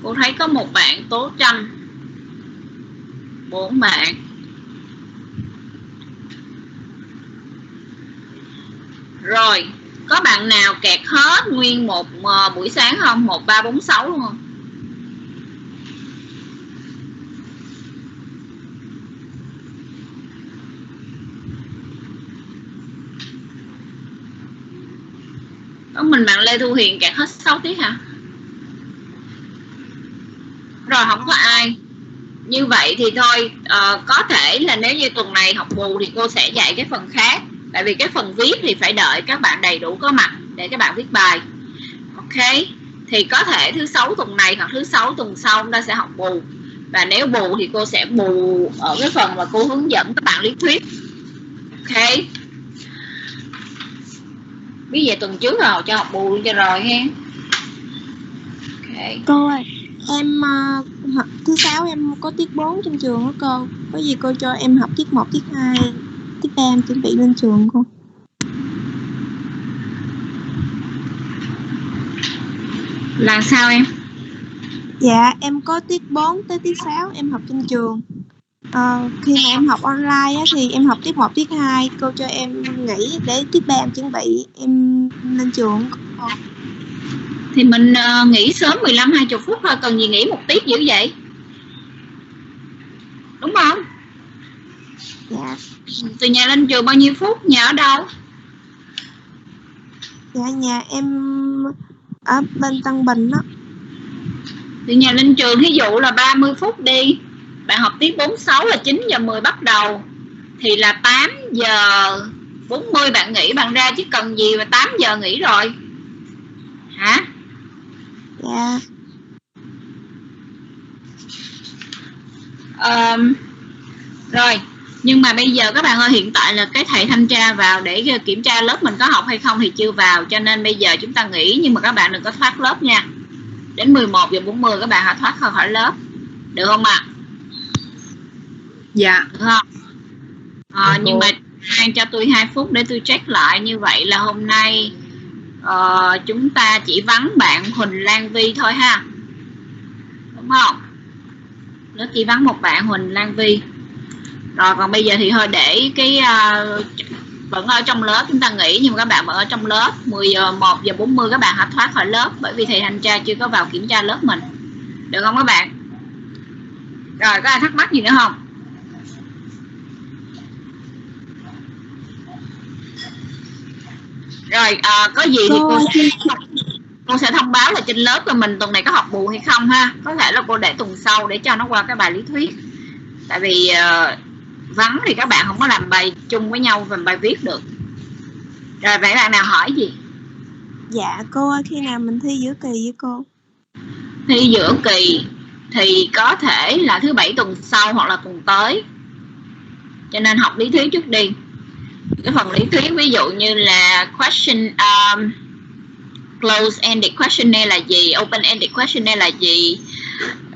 Cô thấy có một bạn Tố Tranh, 4 bạn. Rồi, có bạn nào kẹt hết nguyên một buổi sáng không? 1, 3, 4, 6 luôn không? Có mình bạn Lê Thu Hiền kẹt hết 6 tiết hả? Rồi không có ai. Như vậy thì thôi, có thể là nếu như tuần này học bù thì cô sẽ dạy cái phần khác. Tại vì cái phần viết thì phải đợi các bạn đầy đủ có mặt để các bạn viết bài. Ok. Thì có thể thứ 6 tuần này hoặc thứ 6 tuần sau chúng ta sẽ học bù. Và nếu bù thì cô sẽ bù ở cái phần mà cô hướng dẫn các bạn lý thuyết. Ok. Biết về tuần trước rồi cho học bù luôn cho rồi ha. Ok. Cô ơi, em thứ 6 em có tiết 4 trên trường đó cô. Có gì cô cho em học tiết 1, tiết 2, tiết 3 em chuẩn bị lên trường cô. Là sao em? Dạ em có tiết 4 tới tiết 6 em học trên trường. Khi mà em học online á, thì em học tiết 1, tiết 2. Cô cho em nghỉ để tiết 3 em chuẩn bị em lên trường. Thì mình nghỉ sớm 15-20 phút thôi. Cần gì nghỉ một tiết dữ vậy? Đúng không? Dạ. Từ nhà lên trường bao nhiêu phút? Nhà ở đâu? Dạ nhà em ở bên Tân Bình đó. Từ nhà lên trường ví dụ là 30 phút đi. Bạn học tiết 46 là 9 giờ 10 bắt đầu. Thì là 8 giờ 40 bạn nghỉ, bạn ra chứ cần gì mà 8 giờ nghỉ rồi. Hả? Dạ. Rồi. Nhưng mà bây giờ các bạn ơi, hiện tại là cái thầy thanh tra vào để kiểm tra lớp mình có học hay không thì chưa vào. Cho nên bây giờ chúng ta nghỉ, nhưng mà các bạn đừng có thoát lớp nha. Đến 11 giờ 40 các bạn hãy thoát khỏi lớp. Được không ạ? Dạ. Được không? Nhưng mà cho tôi 2 phút để tôi check lại. Như vậy là hôm nay chúng ta chỉ vắng bạn Huỳnh Lan Vi thôi ha. Đúng không? Lớp chỉ vắng một bạn Huỳnh Lan Vi. Rồi còn bây giờ thì thôi để cái vẫn ở trong lớp chúng ta nghỉ, nhưng mà các bạn vẫn ở trong lớp. 11 giờ 40 các bạn hãy thoát khỏi lớp, bởi vì thầy thanh tra chưa có vào kiểm tra lớp mình. Được không các bạn? Rồi có ai thắc mắc gì nữa không? Rồi có gì thì cô sẽ thông báo là trên lớp của mình tuần này có học bù hay không ha. Có thể là cô để tuần sau để cho nó qua cái bài lý thuyết. Tại vì vắng thì các bạn không có làm bài chung với nhau và bài viết được. Rồi vậy bạn nào hỏi gì? Dạ cô ơi, khi nào mình thi giữa kỳ với cô? Thi giữa kỳ thì có thể là thứ 7 tuần sau hoặc là tuần tới. Cho nên học lý thuyết trước đi. Cái phần lý thuyết ví dụ như là close-ended questionnaire là gì, open-ended questionnaire là gì,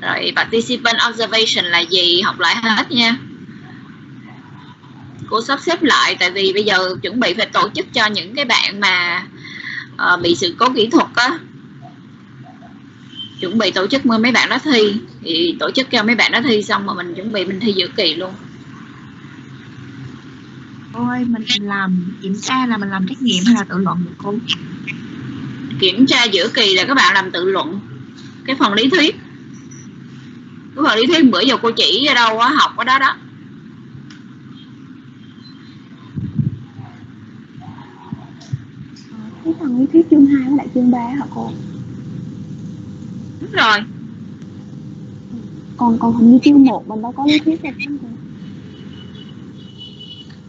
rồi participant observation là gì, học lại hết nha. Cô sắp xếp lại, tại vì bây giờ chuẩn bị phải tổ chức cho những cái bạn mà bị sự cố kỹ thuật á, chuẩn bị tổ chức mấy bạn đó thi, thì tổ chức cho mấy bạn đó thi xong mà mình chuẩn bị mình thi giữa kỳ luôn. Ôi, mình làm kiểm tra là mình làm trắc nghiệm hay là tự luận được cô? Kiểm tra giữa kỳ là các bạn làm tự luận. Cái phần lý thuyết Cái phần lý thuyết bữa giờ cô chỉ ở đâu á, học ở đó đó. Cái phần lý thuyết chương 2 với lại chương 3 hả cô? Đúng rồi. Còn hình như chương 1 mình đâu có lý thuyết đâu không cô?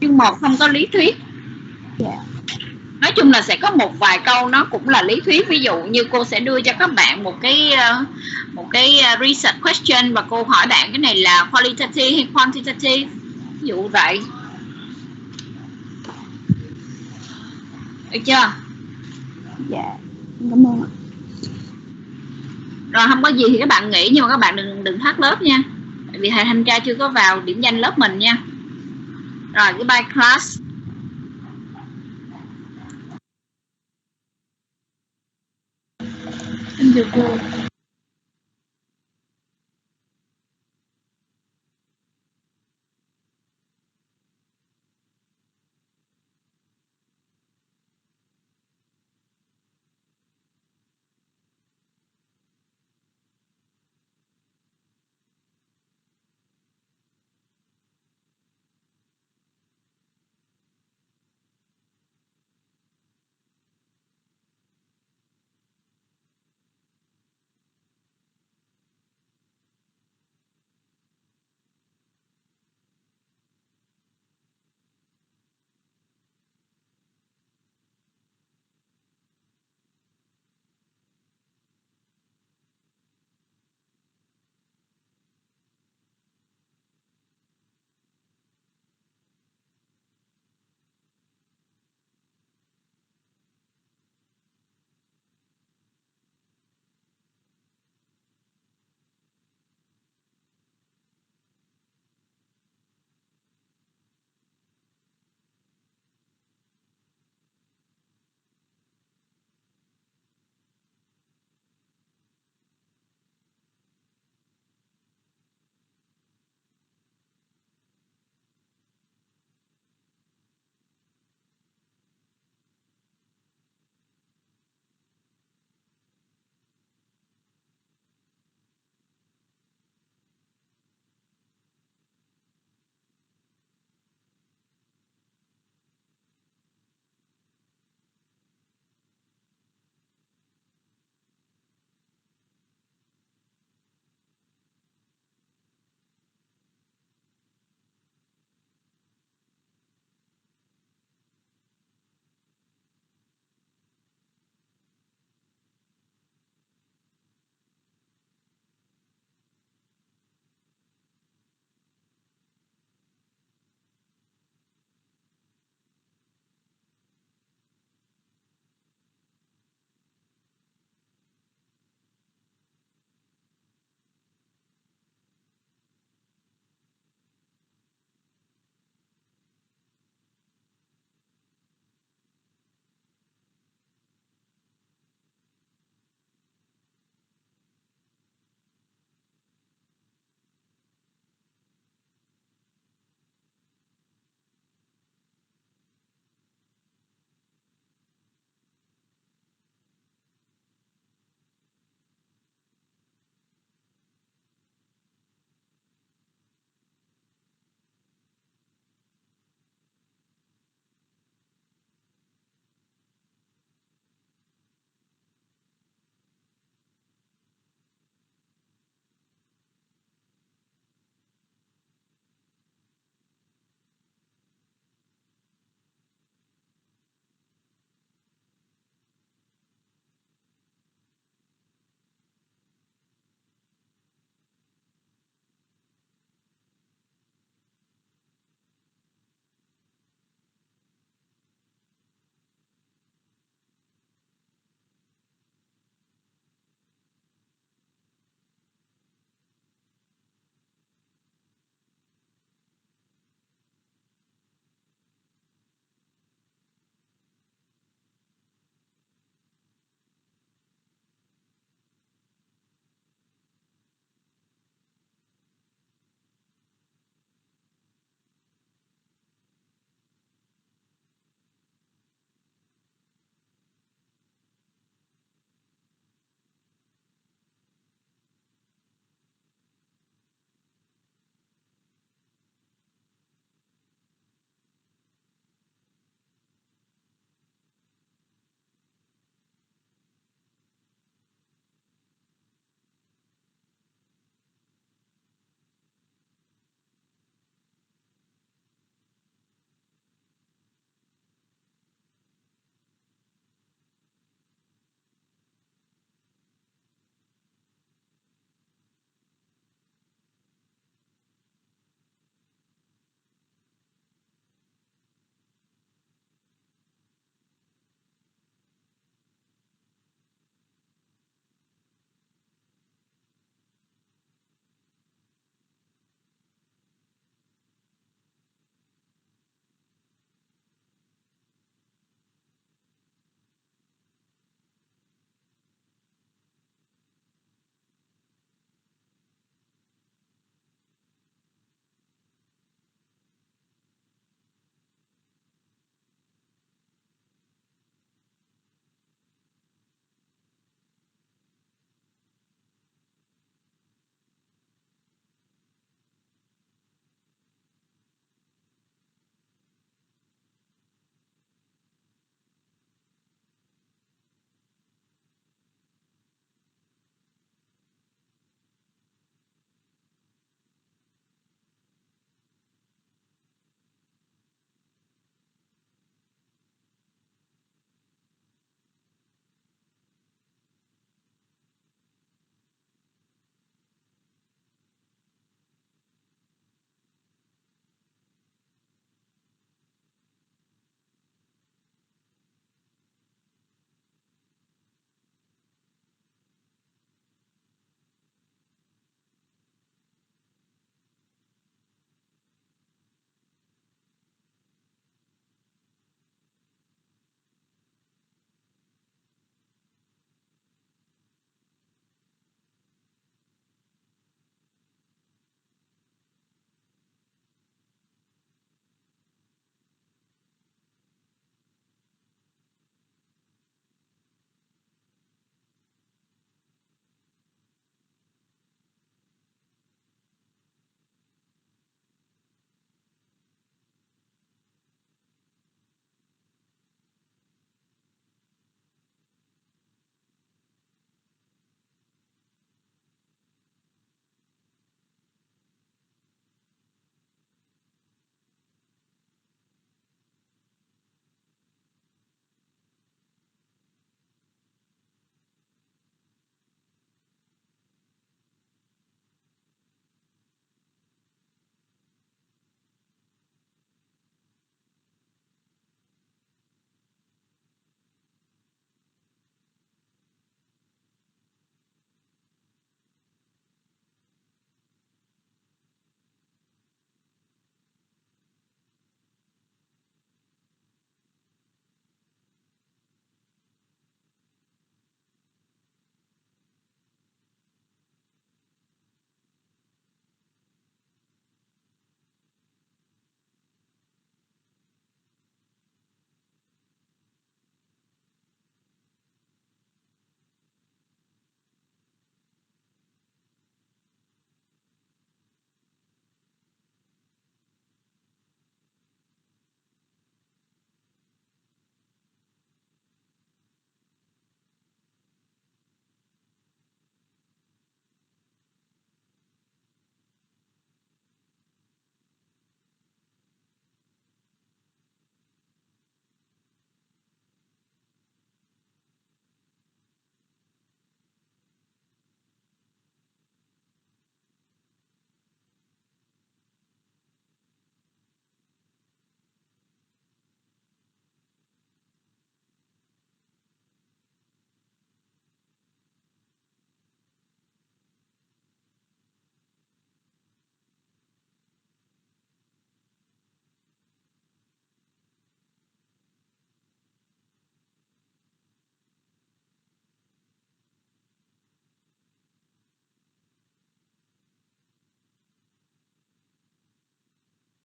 Chương 1 không có lý thuyết. Dạ. Nói chung là sẽ có một vài câu nó cũng là lý thuyết, ví dụ như cô sẽ đưa cho các bạn một cái research question và cô hỏi bạn cái này là qualitative hay quantitative, ví dụ vậy. Được chưa? Dạ, cảm ơn ạ. Rồi không có gì thì các bạn nghỉ, nhưng mà các bạn đừng thắt lớp nha, tại vì thầy thanh tra chưa có vào điểm danh lớp mình nha. Rồi, goodbye class. Em chào cô.